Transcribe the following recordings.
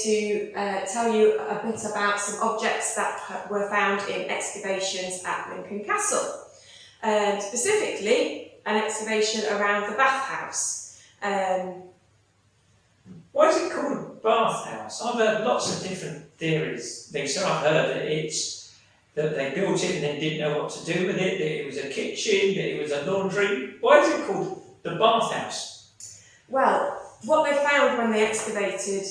to tell you a bit about some objects that were found in excavations at Lincoln Castle. Specifically, an excavation around the Bathhouse. Why is it called a bathhouse? I've heard lots of different theories. So I've heard that it's that they built it and then didn't know what to do with it, that it was a kitchen, that it was a laundry. Why is it called the bathhouse? Well, what they found when they excavated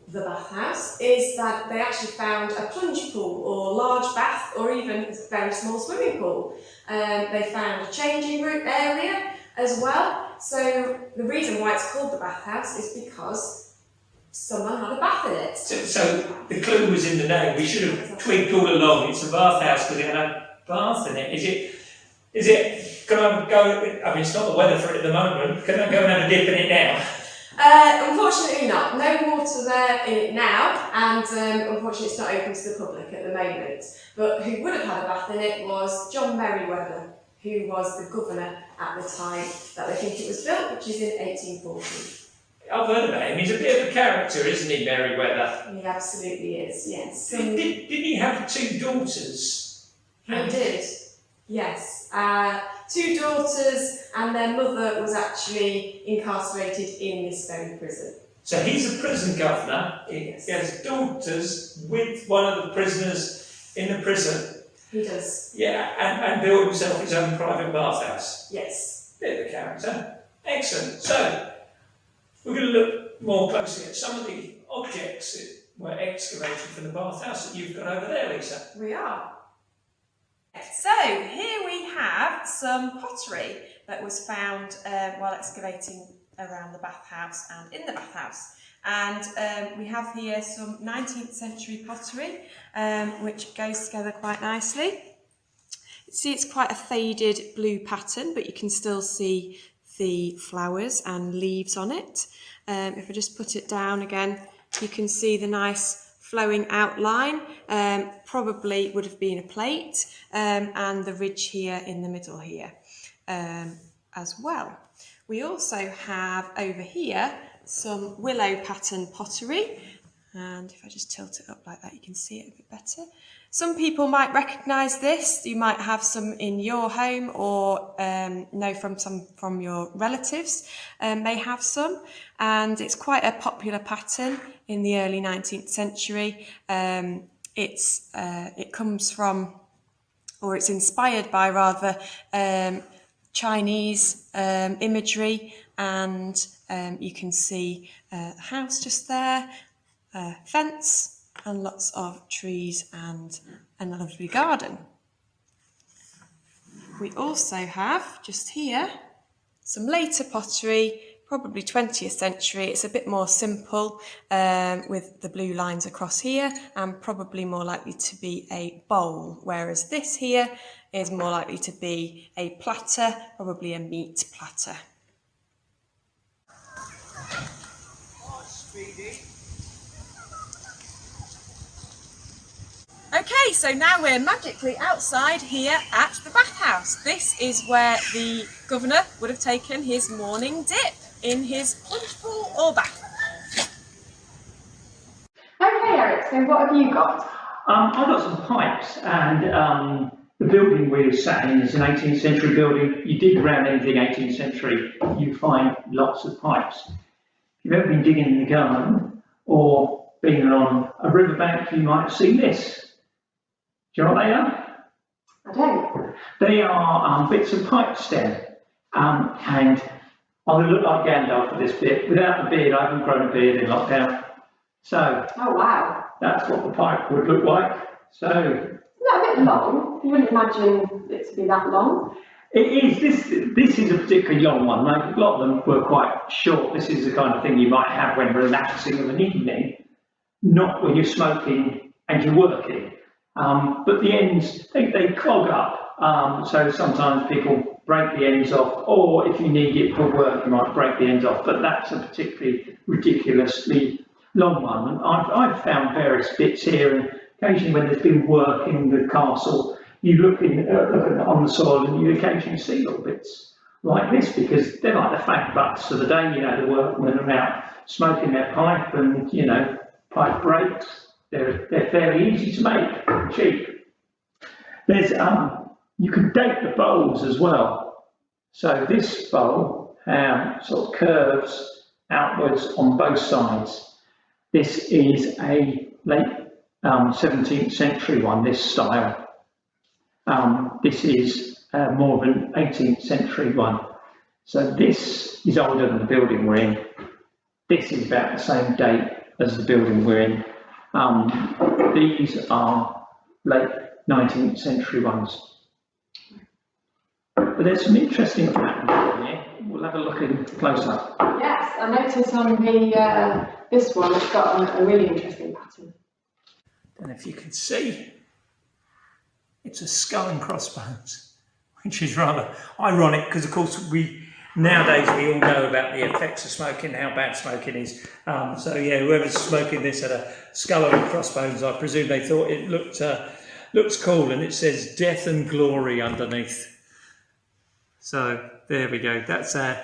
the bathhouse is that they actually found a plunge pool or large bath or even a very small swimming pool. They found a changing room area as well. So the reason why it's called the bathhouse is because someone had a bath in it. So the clue was in the name. We should have twigged all along. It's a bathhouse because it had a bath in it. Is it? Can I go? I mean, it's not the weather for it at the moment. Can I go and have a dip in it now? Unfortunately not. No water there in it now, and unfortunately it's not open to the public at the moment. But who would have had a bath in it was John Merryweather, who was the governor at the time that they think it was built, which is in 1840. I've heard about him. He's a bit of a character, isn't he, Merryweather? He absolutely is, yes. Didn't he have 2 daughters? He did, yes. 2 daughters, and their mother was actually incarcerated in this very prison. So he's a prison governor. Yes. He has daughters with one of the prisoners in the prison. He does. Yeah, and built himself his own private bathhouse. Yes. Bit of a character. Excellent. So, we're going to look more closely at some of the objects that were excavated from the bathhouse that you've got over there, Lisa. We are. So here we have some pottery that was found while excavating around the bathhouse and in the bathhouse. And we have here some 19th century pottery, which goes together quite nicely. See, it's quite a faded blue pattern, but you can still see the flowers and leaves on it. If I just put it down again, you can see the nice flowing outline. Probably would have been a plate, and the ridge here in the middle here as well. We also have over here some willow pattern pottery, and if I just tilt it up like that, you can see it a bit better. Some people might recognise this. You might have some in your home, or know from your relatives may have some, and it's quite a popular pattern in the early 19th century. It comes from, or it's inspired by rather, Chinese imagery, and you can see a house just there, a fence, and lots of trees and a lovely garden. We also have just here some later pottery, probably 20th century. It's a bit more simple with the blue lines across here, and probably more likely to be a bowl, whereas this here is more likely to be a platter, probably a meat platter. Okay, so now we're magically outside here at the bathhouse. This is where the governor would have taken his morning dip in his plunge pool or bath. Okay, Eric, so what have you got? I've got some pipes, and the building we're sat in is an 18th century building. You dig around anything 18th century, you find lots of pipes. If you've ever been digging in the garden or been on a riverbank, you might have seen this. Do you know what they are? I don't. They are bits of pipe stem, and I look like Gandalf for this bit. Without the beard, I haven't grown a beard in lockdown. So, oh wow, that's what the pipe would look like. So, isn't that a bit long? You wouldn't imagine it to be that long. It is. This is a particularly long one. A lot of them were quite short. This is the kind of thing you might have when relaxing of an evening, not when you're smoking and you're working. But the ends, they clog up. So sometimes people break the ends off, or if you need it for work, you might break the ends off. But that's a particularly ridiculously long one. And I've found various bits here, and occasionally when there's been work in the castle, you look on the soil and you occasionally see little bits like this, because they're like the fag butts of the day. You know, the workmen are out smoking their pipe, and you know, pipe breaks. They're fairly easy to make, cheap. There's you can date the bowls as well. So this bowl sort of curves outwards on both sides. This is a late 17th century one, this style. This is more of an 18th century one. So this is older than the building we're in. This is about the same date as the building we're in. These are late 19th century ones. But there's some interesting patterns here. We'll have a look in close up. Yes, I noticed on the this one it's got a really interesting pattern. And if you can see, it's a skull and crossbones, which is rather ironic because, of course, nowadays we all know about the effects of smoking, how bad smoking is. So yeah, whoever's smoking this had a skull and crossbones. I presume they thought it looks cool, and it says "Death and Glory" underneath. So there we go. That's a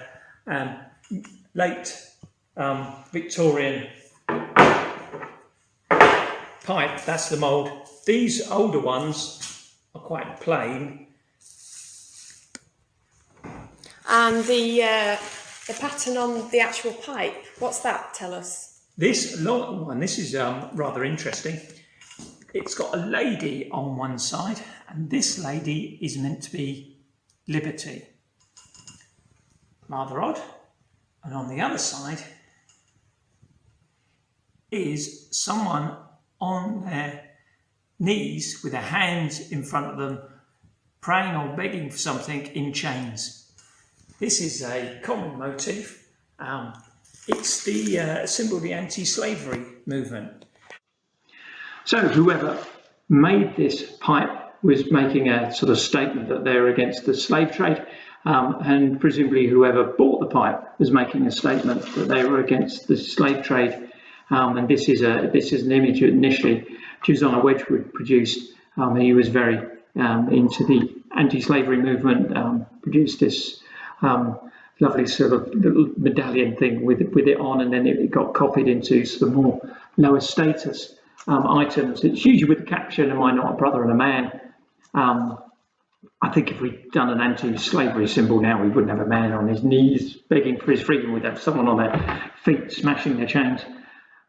late Victorian pipe. That's the mould. These older ones are quite plain. And the pattern on the actual pipe, what's that tell us? This long one, this is rather interesting. It's got a lady on one side, and this lady is meant to be Liberty. Rather odd. And on the other side is someone on their knees with their hands in front of them, praying or begging for something in chains. This is a common motif. It's the symbol of the anti-slavery movement. So whoever made this pipe was making a sort of statement that they're against the slave trade, and presumably whoever bought the pipe was making a statement that they were against the slave trade. And this is an image initially Josiah Wedgwood produced. He was very into the anti-slavery movement. Produced this lovely sort of little medallion thing with it on, and then it got copied into sort of more lower status items. It's usually with the caption, "Am I not a brother and a man?" I think if we'd done an anti-slavery symbol now, we wouldn't have a man on his knees begging for his freedom. We'd have someone on their feet smashing their chains.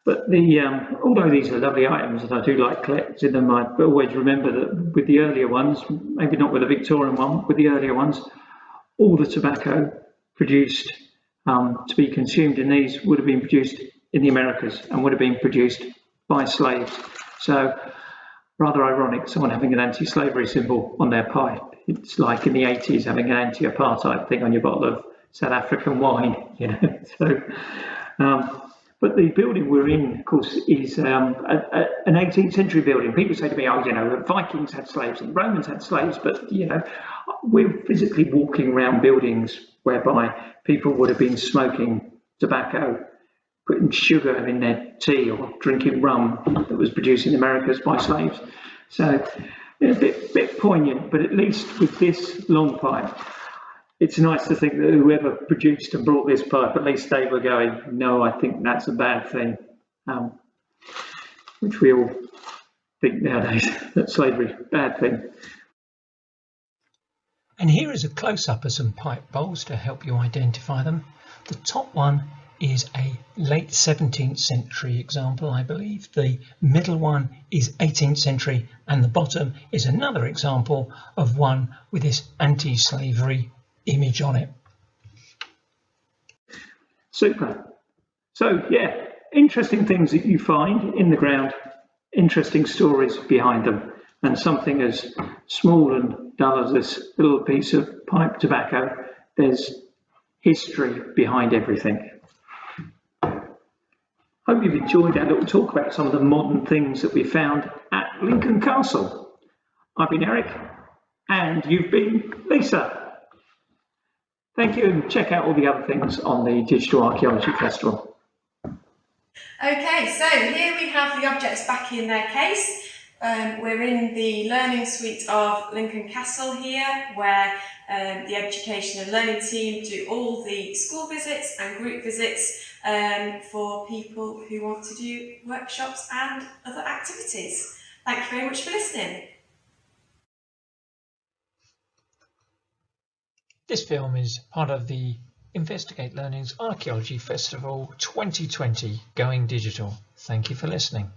But although these are lovely items and I do like collecting them, I always remember that with the earlier ones, maybe not with the Victorian one, with the earlier ones, all the tobacco produced to be consumed in these would have been produced in the Americas and would have been produced by slaves. So rather ironic, someone having an anti-slavery symbol on their pipe. It's like in the 80s having an anti-apartheid thing on your bottle of South African wine, you know. So, but the building we're in, of course, is an 18th century building. People say to me, "Oh, you know, the Vikings had slaves and the Romans had slaves," but you know, we're physically walking around buildings whereby people would have been smoking tobacco, putting sugar in their tea, or drinking rum that was produced in the Americas by slaves. So a bit poignant, but at least with this long pipe, it's nice to think that whoever produced and brought this pipe, at least they were going, "No, I think that's a bad thing," which we all think nowadays, that slavery, bad thing. And here is a close-up of some pipe bowls to help you identify them. The top one is a late 17th century example, I believe. The middle one is 18th century, and the bottom is another example of one with this anti-slavery image on it. Super. So yeah, interesting things that you find in the ground, interesting stories behind them, and something as small and dull as this little piece of pipe tobacco, there's history behind everything. Hope you've enjoyed our little talk about some of the modern things that we found at Lincoln Castle. I've been Eric, and you've been Lisa. Thank you, and check out all the other things on the Digital Archaeology Festival. Okay, so here we have the objects back in their case. We're in the learning suite of Lincoln Castle here, where the education and learning team do all the school visits and group visits for people who want to do workshops and other activities. Thank you very much for listening. This film is part of the Investigate Learning's Archaeology Festival 2020 Going Digital. Thank you for listening.